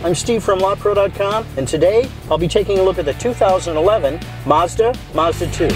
I'm Steve from LotPro.com, and today I'll be taking a look at the 2011 Mazda 2.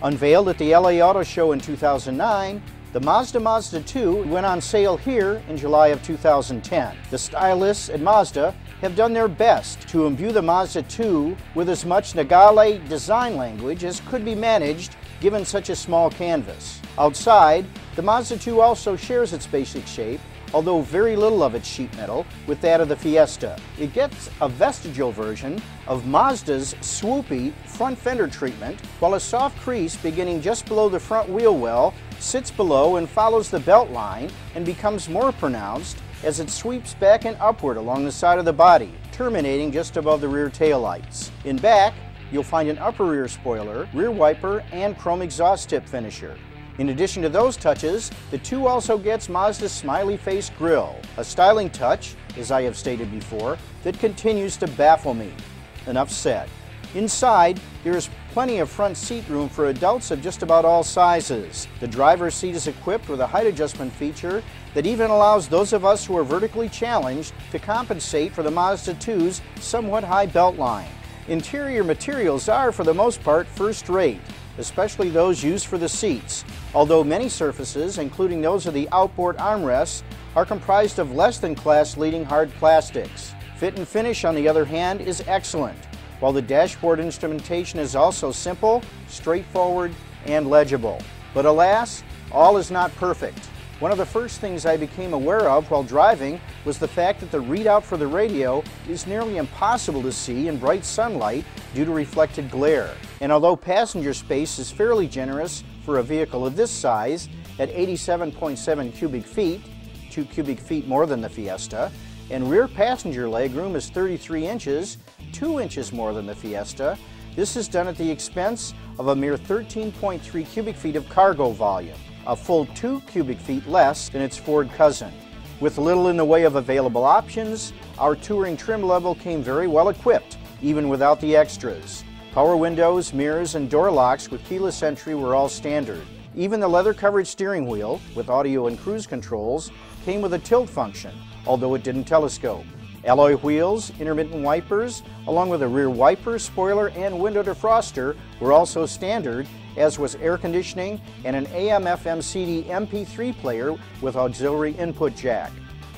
Unveiled at the LA Auto Show in 2009, the Mazda 2 went on sale here in July of 2010. The stylists at Mazda have done their best to imbue the Mazda 2 with as much Nagale design language as could be managed given such a small canvas. Outside, the Mazda 2 also shares its basic shape, although very little of its sheet metal, with that of the Fiesta. It gets a vestigial version of Mazda's swoopy front fender treatment, while a soft crease beginning just below the front wheel well sits below and follows the belt line and becomes more pronounced as it sweeps back and upward along the side of the body, terminating just above the rear taillights. In back, you'll find an upper rear spoiler, rear wiper, and chrome exhaust tip finisher. In addition to those touches, the 2 also gets Mazda's smiley face grille, a styling touch, as I have stated before, that continues to baffle me. Enough said. Inside, there is plenty of front seat room for adults of just about all sizes. The driver's seat is equipped with a height adjustment feature that even allows those of us who are vertically challenged to compensate for the Mazda 2's somewhat high belt line. Interior materials are, for the most part, first rate, especially those used for the seats, although many surfaces, including those of the outboard armrests, are comprised of less than class-leading hard plastics. Fit and finish, on the other hand, is excellent, while the dashboard instrumentation is also simple, straightforward, and legible. But alas, all is not perfect. One of the first things I became aware of while driving was the fact that the readout for the radio is nearly impossible to see in bright sunlight due to reflected glare. And although passenger space is fairly generous for a vehicle of this size at 87.7 cubic feet, 2 cubic feet more than the Fiesta, and rear passenger legroom is 33 inches, 2 inches more than the Fiesta, this is done at the expense of a mere 13.3 cubic feet of cargo volume, a full 2 cubic feet less than its Ford cousin. With little in the way of available options, our touring trim level came very well equipped, even without the extras. Power windows, mirrors, and door locks with keyless entry were all standard. Even the leather-covered steering wheel, with audio and cruise controls, came with a tilt function, although it didn't telescope. Alloy wheels, intermittent wipers, along with a rear wiper, spoiler, and window defroster were also standard, as was air conditioning and an AM/FM/CD MP3 player with auxiliary input jack.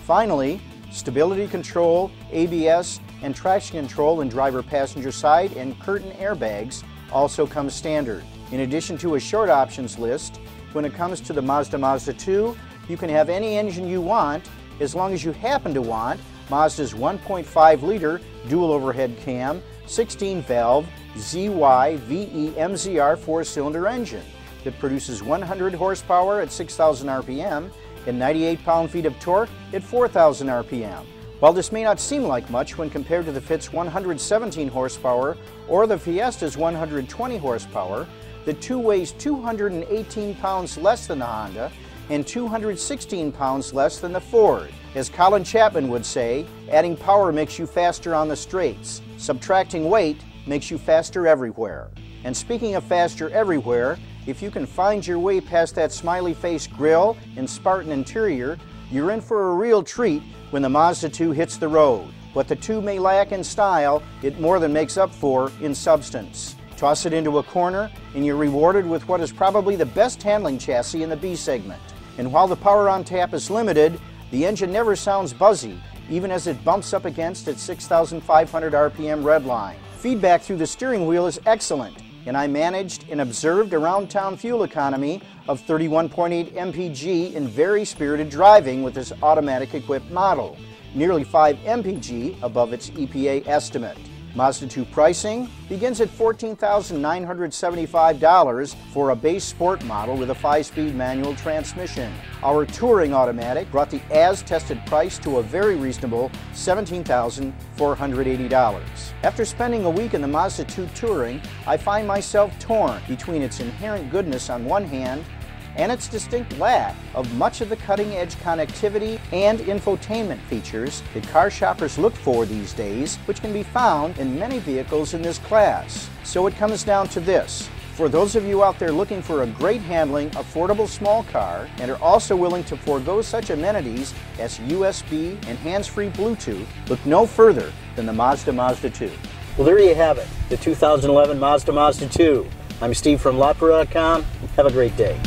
Finally, stability control, ABS, and traction control in driver passenger side and curtain airbags also come standard. In addition to a short options list, when it comes to the Mazda 2, you can have any engine you want as long as you happen to want Mazda's 1.5-liter dual overhead cam, 16-valve ZY-VE MZR 4-cylinder engine that produces 100 horsepower at 6,000 RPM and 98 pound-feet of torque at 4,000 RPM. While this may not seem like much when compared to the Fit's 117 horsepower or the Fiesta's 120 horsepower, the 2 weighs 218 pounds less than the Honda and 216 pounds less than the Ford. As Colin Chapman would say, adding power makes you faster on the straights. Subtracting weight makes you faster everywhere. And speaking of faster everywhere, if you can find your way past that smiley face grille and Spartan interior, you're in for a real treat when the Mazda 2 hits the road. What the 2 may lack in style, it more than makes up for in substance. Toss it into a corner and you're rewarded with what is probably the best handling chassis in the B segment. And while the power on tap is limited, the engine never sounds buzzy, even as it bumps up against its 6,500 RPM redline. Feedback through the steering wheel is excellent, and I managed and observed around town fuel economy of 31.8 mpg in very spirited driving with this automatic equipped model, nearly 5 mpg above its EPA estimate. Mazda 2 pricing begins at $14,975 for a base sport model with a 5-speed manual transmission. Our touring automatic brought the as-tested price to a very reasonable $17,480. After spending a week in the Mazda 2 touring, I find myself torn between its inherent goodness on one hand and its distinct lack of much of the cutting-edge connectivity and infotainment features that car shoppers look for these days, which can be found in many vehicles in this class. So it comes down to this: For those of you out there looking for a great handling, affordable small car and are also willing to forego such amenities as USB and hands-free Bluetooth, look no further than the Mazda 2. Well, there you have it, the 2011 Mazda 2. I'm Steve from Lotbro.com. Have a great day.